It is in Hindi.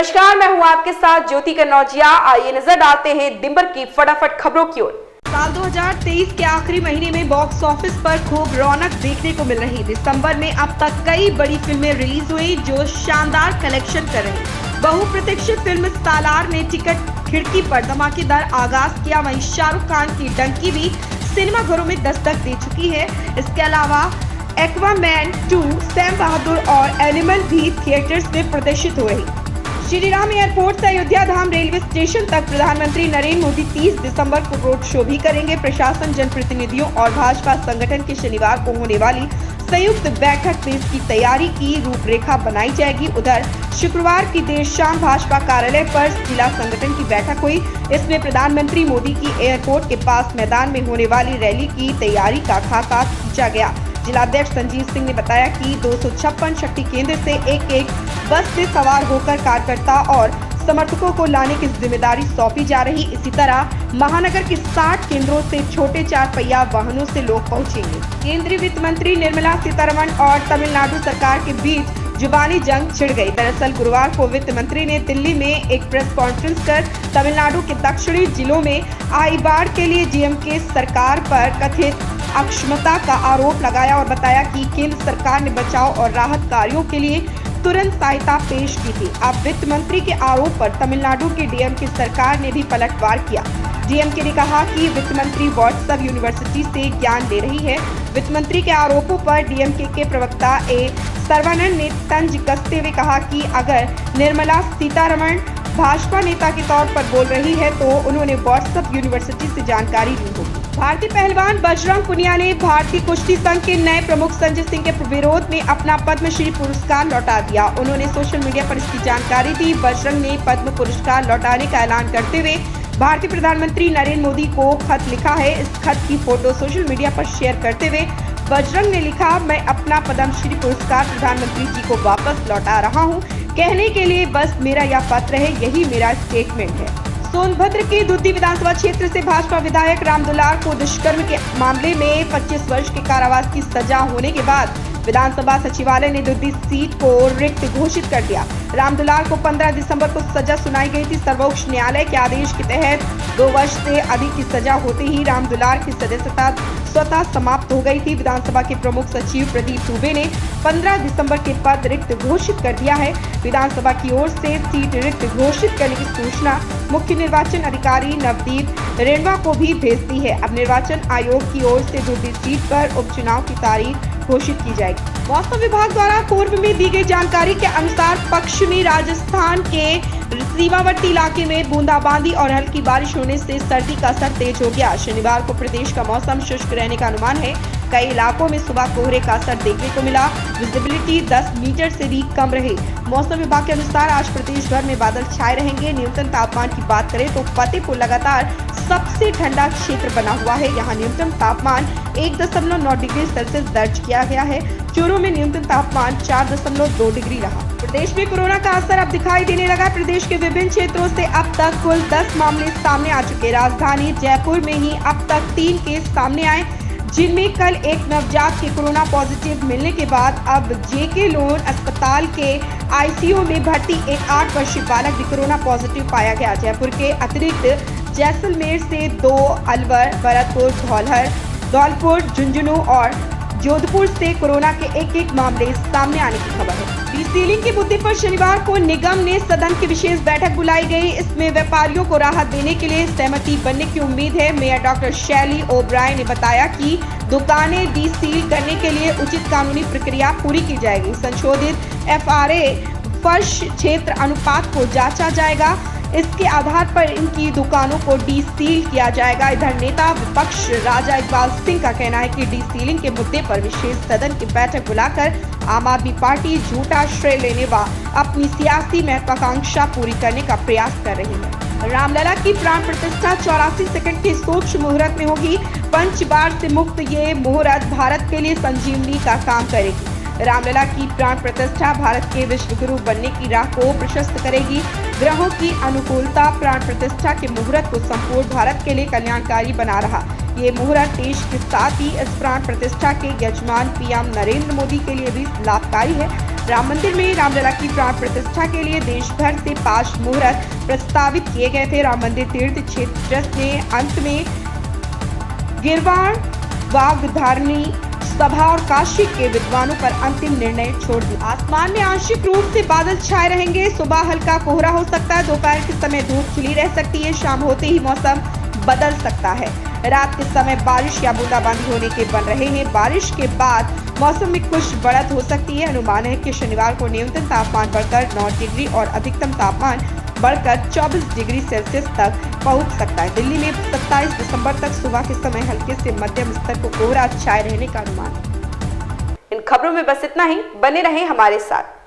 नमस्कार, मैं हूं आपके साथ ज्योति कन्नौजिया। आइए नजर डालते हैं दिन भर की फटाफट खबरों की ओर। साल 2023 के आखिरी महीने में बॉक्स ऑफिस पर खूब रौनक देखने को मिल रही। दिसंबर में अब तक कई बड़ी फिल्में रिलीज हुई जो शानदार कलेक्शन कर रही। बहुप्रतीक्षित फिल्म सालार ने टिकट खिड़की पर धमाकेदार आगाज किया। वहीं शाहरुख खान की डंकी भी सिनेमाघरों में दस्तक दे चुकी है। इसके अलावा एक्वामैन 2, सैम बहादुर और एनिमल भी थिएटर्स में प्रदर्शित हो रही। श्री राम एयरपोर्ट से अयोध्या धाम रेलवे स्टेशन तक प्रधानमंत्री नरेंद्र मोदी 30 दिसंबर को रोड शो भी करेंगे। प्रशासन, जनप्रतिनिधियों और भाजपा संगठन की शनिवार को होने वाली संयुक्त बैठक में इसकी तैयारी की रूपरेखा बनाई जाएगी। उधर शुक्रवार की देर शाम भाजपा कार्यालय पर जिला संगठन की बैठक हुई। इसमें प्रधानमंत्री मोदी की एयरपोर्ट के पास मैदान में होने वाली रैली की तैयारी का खाका खींचा गया। जिलाध्यक्ष संजीव सिंह ने बताया कि 256 शक्ति केंद्र से एक बस से सवार होकर कार्यकर्ता और समर्थकों को लाने की जिम्मेदारी सौंपी जा रही। इसी तरह महानगर के 60 केंद्रों से छोटे 4 पहिया वाहनों से लोग पहुंचेंगे। केंद्रीय वित्त मंत्री निर्मला सीतारमण और तमिलनाडु सरकार के बीच जुबानी जंग छिड़ गई। दरअसल गुरुवार को वित्त मंत्री ने दिल्ली में एक प्रेस कॉन्फ्रेंस कर तमिलनाडु के दक्षिणी जिलों में आई बाढ़ के लिए डीएमके सरकार पर कथित अक्षमता का आरोप लगाया और बताया कि केंद्र सरकार ने बचाव और राहत कार्यों के लिए तुरंत सहायता पेश की थी। अब वित्त मंत्री के आरोप पर तमिलनाडु के डीएमके सरकार ने भी पलटवार किया। डीएमके ने कहा कि वित्त मंत्री व्हाट्सएप यूनिवर्सिटी से ज्ञान ले रही है। वित्त मंत्री के आरोपों पर डीएमके के प्रवक्ता ए सर्वानंद ने तंज कसते हुए कहा कि अगर निर्मला सीतारमण भाजपा नेता के तौर पर बोल रही है तो उन्होंने व्हाट्सएप यूनिवर्सिटी से जानकारी ली होगी। भारतीय पहलवान बजरंग पुनिया ने भारतीय कुश्ती संघ के नए प्रमुख संजय सिंह के विरोध में अपना पद्मश्री पुरस्कार लौटा दिया। उन्होंने सोशल मीडिया पर इसकी जानकारी दी। बजरंग ने पद्म पुरस्कार लौटाने का ऐलान करते हुए भारतीय प्रधानमंत्री नरेंद्र मोदी को खत लिखा है। इस खत की फोटो सोशल मीडिया पर शेयर करते हुए बजरंग ने लिखा, मैं अपना पद्मश्री पुरस्कार प्रधानमंत्री जी को वापस लौटा रहा हूँ। कहने के लिए बस मेरा यह पत्र है, यही मेरा स्टेटमेंट है। सोनभद्र के दुद्दी विधानसभा क्षेत्र से भाजपा विधायक रामदुलार को दुष्कर्म के मामले में 25 वर्ष के कारावास की सजा होने के बाद विधानसभा सचिवालय ने दुद्दी सीट को रिक्त घोषित कर दिया। रामदुलार को 15 दिसंबर को सजा सुनाई गई थी। सर्वोच्च न्यायालय के आदेश के तहत 2 वर्ष से अधिक की सजा होते ही रामदुलार की सदस्यता स्वतः समाप्त हो गई थी। विधानसभा के प्रमुख सचिव प्रदीप दुबे ने 15 दिसंबर के पद रिक्त घोषित कर दिया है। विधानसभा की ओर से सीट रिक्त घोषित करने की सूचना मुख्य निर्वाचन अधिकारी नवदीप रेणवा को भी भेज दी है। अब निर्वाचन आयोग की ओर से दुद्दी सीट पर उपचुनाव की तारीख घोषित की जाएगी। मौसम विभाग द्वारा पूर्व में दी गई जानकारी के अनुसार पश्चिमी राजस्थान के सीमावर्ती इलाके में बूंदाबांदी और हल्की बारिश होने से सर्दी का असर तेज हो गया। शनिवार को प्रदेश का मौसम शुष्क रहने का अनुमान है। कई इलाकों में सुबह कोहरे का असर देखने को मिला। विजिबिलिटी 10 मीटर से भी कम रही। मौसम विभाग के अनुसार आज प्रदेश भर में बादल छाए रहेंगे। न्यूनतम तापमान की बात करें तो फतेहपुर लगातार सबसे ठंडा क्षेत्र बना हुआ है। यहाँ न्यूनतम तापमान 1.9 डिग्री सेल्सियस दर्ज किया गया है। चूरू में न्यूनतम तापमान 4.2 डिग्री रहा। प्रदेश में कोरोना का असर अब दिखाई देने लगा। प्रदेश के विभिन्न क्षेत्रों से अब तक कुल 10 मामले सामने आ चुके। राजधानी जयपुर में ही अब तक 3 केस सामने आए, जिनमें कल एक नवजात के कोरोना पॉजिटिव मिलने के बाद अब जेके लोन अस्पताल के आईसीयू में भर्ती एक 8 वर्षीय बालक भी कोरोना पॉजिटिव पाया गया। जयपुर के अतिरिक्त जैसलमेर से 2, अलवर, भरतपुर, धौलपुर, झुंझुनू और जोधपुर से कोरोना के एक मामले सामने आने की खबर है। डीसीलिंग के मुद्दे पर शनिवार को निगम ने सदन की विशेष बैठक बुलाई गई। इसमें व्यापारियों को राहत देने के लिए सहमति बनने की उम्मीद है। मेयर डॉक्टर शैली ओब्राय ने बताया कि दुकानें डीसील करने के लिए उचित कानूनी प्रक्रिया पूरी की जाएगी। संशोधित एफआरए फर्श क्षेत्र अनुपात को जांचा जाएगा। इसके आधार पर इनकी दुकानों को डीसील किया जाएगा। इधर नेता विपक्ष राजा इकबाल सिंह का कहना है कि डीसीलिंग के मुद्दे पर विशेष सदन की बैठक बुलाकर आम आदमी पार्टी झूठा श्रेय लेने व अपनी सियासी महत्वाकांक्षा पूरी करने का प्रयास कर रही है। रामलला की प्राण प्रतिष्ठा 84 सेकंड के सूक्ष्म मुहूर्त में होगी। पंचबार से मुक्त ये मुहूर्त भारत के लिए संजीवनी का काम करेगी। रामलला की प्राण प्रतिष्ठा भारत के विश्व गुरु बनने की राह को प्रशस्त करेगी। ग्रहों की अनुकूलता प्राण प्रतिष्ठा के मुहूर्त को संपूर्ण भारत के लिए कल्याणकारी बना रहा। ये मुहूर्त देश के साथ ही इस प्राण प्रतिष्ठा के यजमान पीएम नरेंद्र मोदी के लिए भी लाभकारी है। राम मंदिर में रामलला की प्राण प्रतिष्ठा के लिए देश भर से 5 मुहूर्त प्रस्तावित किए गए थे। राम मंदिर तीर्थ क्षेत्र ट्रस्ट ने अंत में गिरवाण, वागधारणी सभा और काशी के विद्वानों पर अंतिम निर्णय छोड़ दिया। आसमान में आंशिक रूप से बादल छाए रहेंगे। सुबह हल्का कोहरा हो सकता है, दोपहर के समय धूप खिली रह सकती है, शाम होते ही मौसम बदल सकता है। रात के समय बारिश या बूंदाबांदी होने के बन रहे हैं। बारिश के बाद मौसम में कुछ बढ़त हो सकती है। अनुमान है कि शनिवार को न्यूनतम तापमान बढ़कर 9 डिग्री और अधिकतम तापमान बढ़कर 24 डिग्री सेल्सियस तक पहुंच सकता है। दिल्ली में 27 दिसंबर तक सुबह के समय हल्के से मध्यम स्तर को कोहरा छाए रहने का अनुमान। इन खबरों में बस इतना ही। बने रहें हमारे साथ।